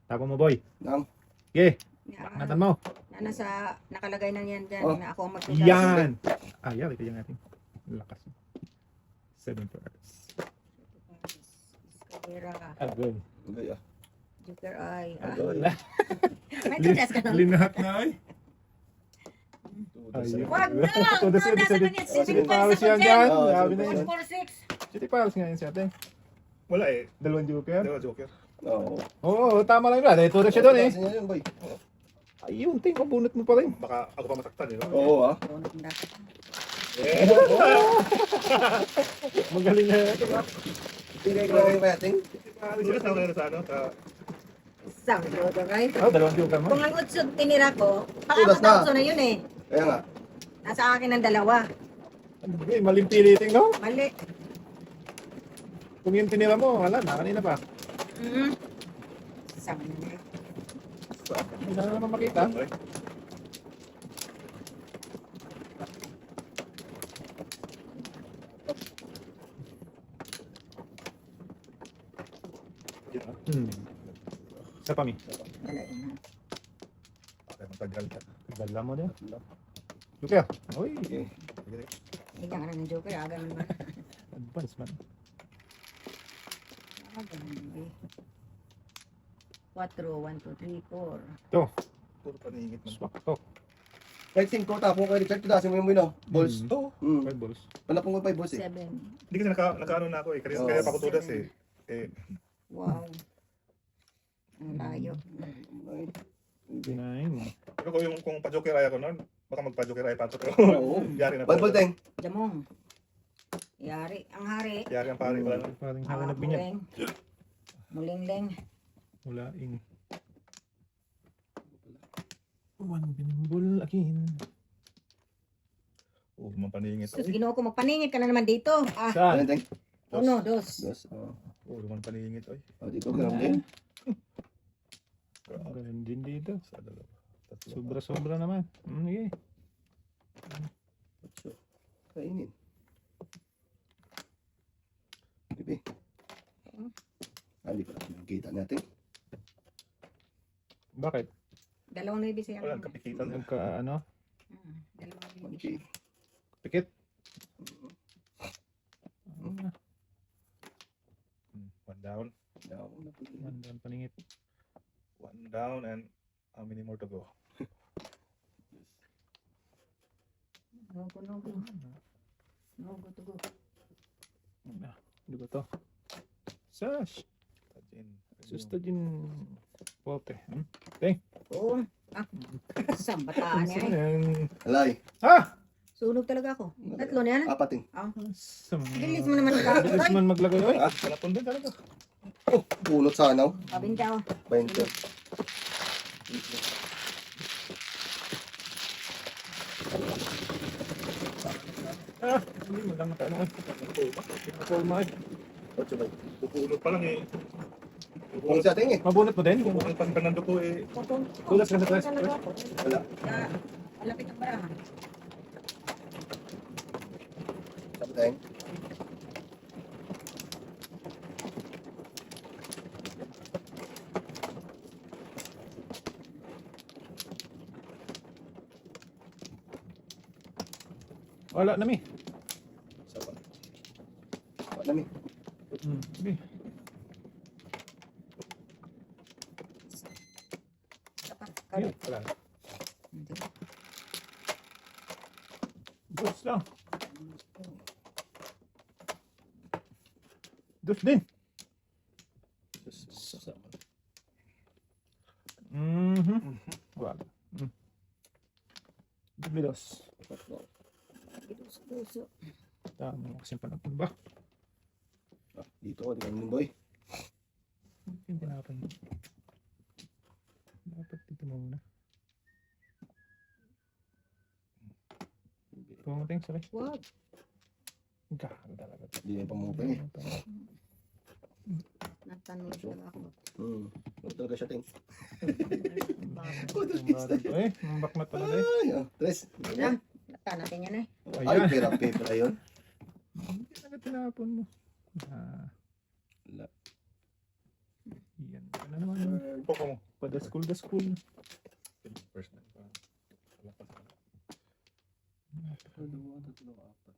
Tapo mo boy. Nang. Okay, nakatan mo. Na nasa nakalagay na yan dyan Oh. na ako ang magtugas. Yan! Ah, yan. Ito yung ating lakas. 7 hours. Iskabira. Agol. Gaya. Joker ay. Agol. May tudas ka na. Linahat na ay. Ayun. Wag na! Tudas yun, Tudas tudas ka yun. niya. Oh, sige. Palis yan dyan. dyan. Oh, Sabi na sige. yun. 146. City Palace nga yun si ating. Wala eh. Dalawang joker. Dalawa joker. Oo. Oo, tama lang yun. Dahil turo siya doon eh. Kasi niya yun, boy. Ayun, ting, mabunot mo pa rin. Baka ako pa masaktan, eh. No? Oo, ah. Bunot na dapat. Magaling na ito. Tingay ko lang yung mayating. Lunas na ako na sa ano, sa... Sabi ko, guys. Oh, dalawang joker mo. Kung ang utsod tinira ko, Tulas na. pang-apat na yun eh. Kaya nga. Nasa akin ang dalawa. Okay, maling piliting no? Mali. Kung yung tinira mo, wala na, kanina pa. Sabi na. Hindi na naman makita. Ay, Isa pa mi. Wala yun. okay, matagal ka. Dala mo din. Joker. Uy, Bigyan ka na ng joker. Aga naman. advance man. Aga naman. 4, 1, 2, 3, 4. Ito, Puro paningit man. swak to. Kahit 5 tapo kay Richard, tudasin mo yung no? Balls. Oo. Hmm. 5 balls. Panapong ko 5 balls eh. 7. Hindi kasi nakaano na ako eh. Kaya, Oo. kaya pa ako tudas eh. Eh, Wow. Ang layo. Ay. 9. pero kung pa-joker ay ako noon, baka magpa-joker ay pato ko. Oo. Yari na Bal bal teng. Jamong. Yari. Ang hari. Yari ang pare, wala na. Parang hanga nagbinyag. Muling. Muling-ling. Wala ing. 1 bimbol again. Oo, mapaningit. Sus, ginoo ko. Magpaningit ka na naman dito. Ah, Saan? Ano teng? 1, 2. Dos. Oh. Oo, mapaningit. Oy, Oh, dito gram din. Ganun din dito. sa dalawa. Tatlo. Sobra-sobra naman. Okay. So, kainin. Bibi. Hindi pa nakikita natin. Bakit? Dalawang nuebe siya. Walang kapikitan. Nagka ano? Dalawang nuebe Okay. siya. Pikit? One down. Mandan paningit. One down and how many more to go? Nugo, nugo. Nugo, tugo. Di ba to? Sash! Tajin. Susta din. Pote. Oo. Ah, sambataan niya eh. Alay. Ah! Sunog talaga ako. Tatlo na yan. Apat ting. Ah, Sam. bilis mo naman ka. Bilis man maglagay. Oy! Ah, Kalapon din talaga. oh, bunot sana. Oh. Kabinta ko. 20. Ah! Hindi mo lang ano. Call mo eh. Pupulot pa lang eh. Kung sa ating eh. Mabunot mo din? Ang panpanando ko eh. Tulas ka sa tres. Wala. Malapit ang barahan. Sabi tayong. Wala na mi. Sabi. Wala mi. Sige. Kalit. Wala. Dos lang. Dos din. Wala. Dos. Puso. Tama kasi panapon ba? Dito ako, di kami boy. Hindi tinapon mo. Dapat dito muna. Pumunting sakit. Wag. Gano talaga. Hindi na pamupin eh. Natanong talaga ako. Huwag talaga siya ting. Eh, mambak na talaga eh. Ay, oh. Tres. Lang. Nata natin yan eh. Ay, Ayan. pera paper ayun. Hindi talaga tinapon mo. Ah, Wala. yan. Ano naman? Poko mo. Pada school, the school. First man. Wala pa sa Dalawa, tatlo, apat.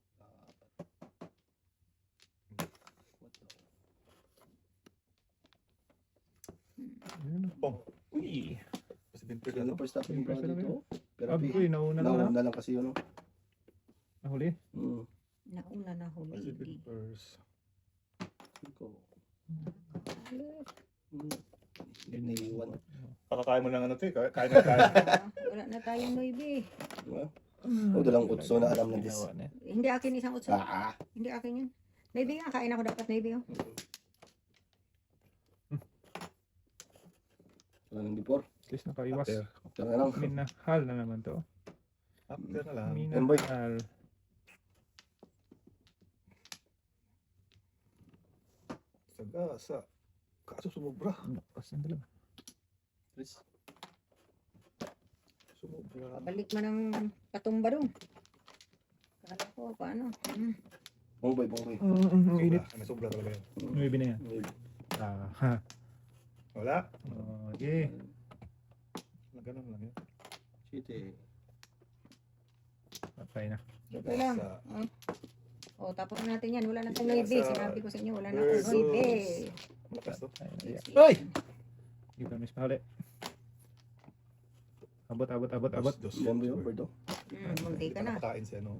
Ayun. Bong. Uy! Kasi din pwede Ano ano. first stop yung First dito? stop Pero Agoy, nauna na. nauna lang kasi yun. Oh. Nahuli. Nauna na huli. Kasi Hindi. din first. Ikaw. Naiiwan. Kakakain mo ng ano, te. Kain na tayo. Wala na tayong 9. Diba? O, dalang utso na alam na this. Ginawa na yan. Hindi akin isang utso. Ah, Hindi akin yun. 9 nga, kain ako dapat 9. Oh. wala nang before. At least nakaiwas. After na lang. Minahal na naman to. After na lang. Emboy. Minahal. Sagasa. Kaso sumubra. Lakas ng dalawa. Please. Sumubra. Pabalik mo ng patumba doon. Kala ko, paano? Bongboy. Init. May sobra talaga yun. Nuwi na yan. Ha. Wala. Okay. Ganun lang yun. Shit eh. Patay na. Ito lang. Sa- O, tapos natin yan. Wala na tayong Yes, 9. Sinabi ko sa inyo, wala na versus- tayong 9. Malakas to. Patay na yan. Ay! Dito miss pa ulit. Abot. Dos. Bongboy over to. Munti ka na. Nakakain siya, no?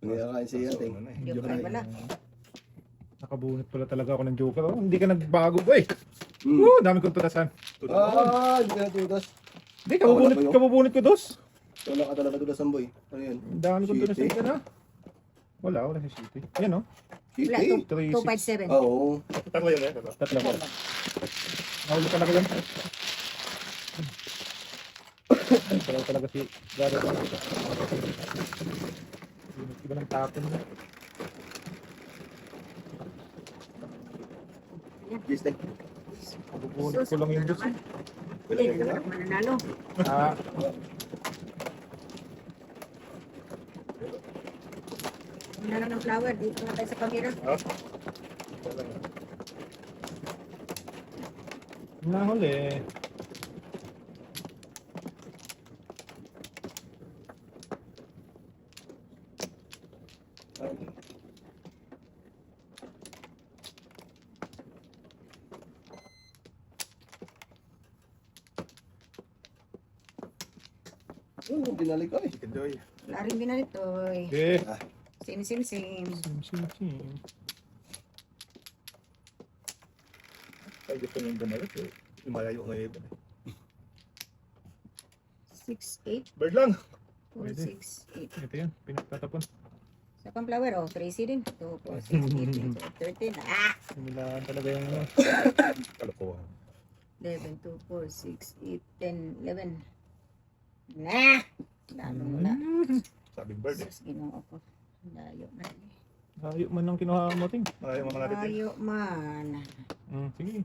Hindi nakakain siya yan, ting. Ano na eh. Joke lang pala. Nakabunot pala talaga ako ng joker. Oh, hindi ka nagbago boy. Hmm. Dami kong tutasan. Tulad mo. Hindi ka natutas. Hindi, wala ba yun? kabubunot ko dos. Wala ka talaga tutas ang boy. Ano yun? Ang dami kong tutasan City? ka na. Wala si City. Ayan oh. Wala, Shit eh. 257. Oo. Tatlo yun eh. Tatlo. Tatlo ko. Nahuli talaga yan. Talaga talaga si Garo. Iba ng tapon na. Yes, ting. Kabubunot ko lang yung dos. Hindi, naman ako mananalo. Ah, Wala lang ng flower. Dito na tayo sa camera. nahuli. Binalik ko eh. Chicken Joy. Wala rin binalit. Oy. Okay. Sim. Sim. Ay, gusto niyong bumalik eh. Lumalayo ngayon eh. 6, 8, Bird lang. 4, Pwede. 6, 8. Ito yan, pinagtatapon. Sa pang flower, oh, 3C din. 2, 4, 6, 8, 13. Ah! Similaan talaga yung ano. Kalokohan. 11, 2, 4, 6, 8, 10, 11. Nah! Lalo na. Sabing bird eh. Sus, ginoo ko. Layo na. Layo man ang kinuha mo, ting. Malayo mga natin. Layo man. Sige.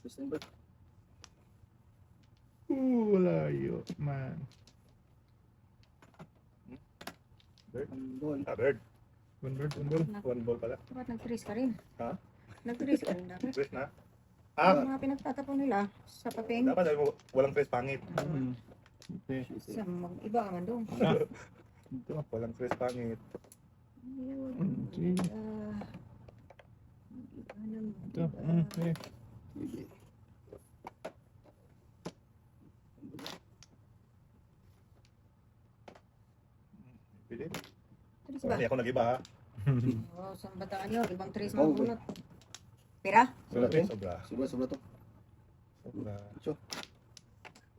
Gusto ba? Layo man. Bird. Ball. Bird. One bird, one ball. One ball pala. Dapat nag-trace ka rin. Ha? Nag-trace ka rin dapat. Trace na. Ang mga pinagtatapon nila sa papeng. Dapat sabi mo, walang trace pangit. Okay. Sa mag-iba ka man doon. Ito. Walang trace pangit. Sige. Ito. Okay. Sige. Pwede. Trace ba? Hindi ako nag-iba ha. Oo, sa bataan nyo. Ibang trace mga bunot. Pira? Sobra to. Sobra. Sobra to. Sobra. Ito.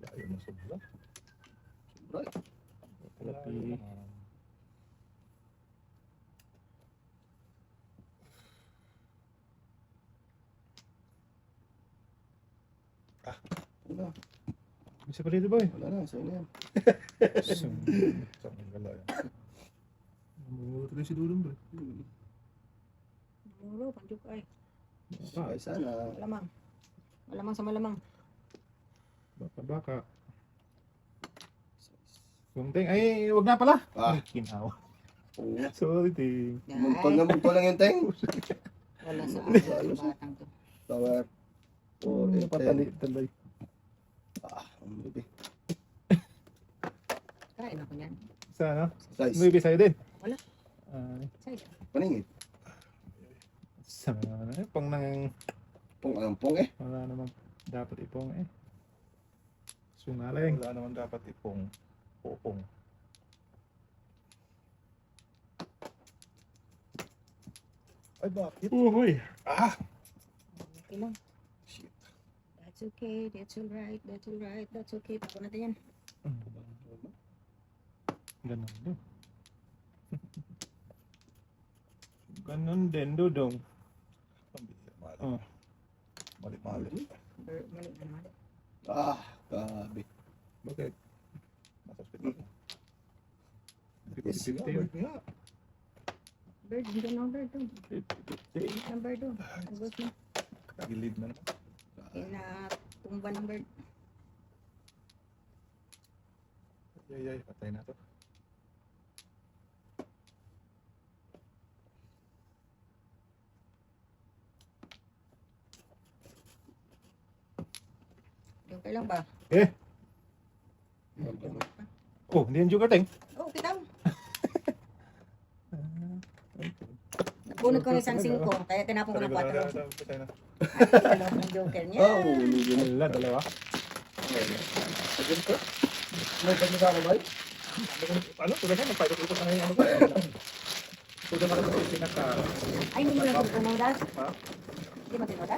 Layo mo sobra. Sobra eh. Talapi. Wala. Isa pa dito, boy. Wala na. Sa'yo na yan. Ang gala yan. Mamuro tayo si Dudong, boy. Muro, panjuk ay. Ay, sana. Malamang. Malamang sa malamang. Baka. Kunting. Ay, wag na pala. Ah. Kinaw. Oo. Sorry, ting. Muntol lang yung teng. Wala sa Ayos. batang to. Power. 4, 8, 10. Napatali talay. Ang bibi. Kain ako yan. Sana. Size. Maybe sa'yo din. Wala. Ay, Size. Paningit. sana. Pang nang Pong eh. wala namang dapat ipong eh. Sungaling. Wala naman dapat ipong popong. Ay, bakit? Uy. Ah! Okay lang. Shit. That's okay. That's alright. That's alright. That's okay. Tako natin yan. Ganon din. Ganon din, Dudong. Pambihira, mali. Oh. Mali. Mali na naman. Ah, grabe. Bakit? Nasa hospital ka. Yes. 50-50 yun. Nga. Bird, hindi number 2. 50-50. Number 2. Ubus na. Gilid na naman. Inatumba ng bird. Ay, patay na to. Okay lang ba? Eh. Oh, hindi yan Joker Teng. Oh, kita mo. Nabunod ko ng isang 5, kaya tinapon ko ng 4. Patay na. Dalawa ng joker niya. Ah, huli yun. Wala, dalawa. May pagkakama ba? Ano? Tuloy na, magpaikot-ikot na ngayon. Ano ba? Tuloy na ka pinaka... Ay, hindi mo na tinudas. Ha? Hindi mo tinudas?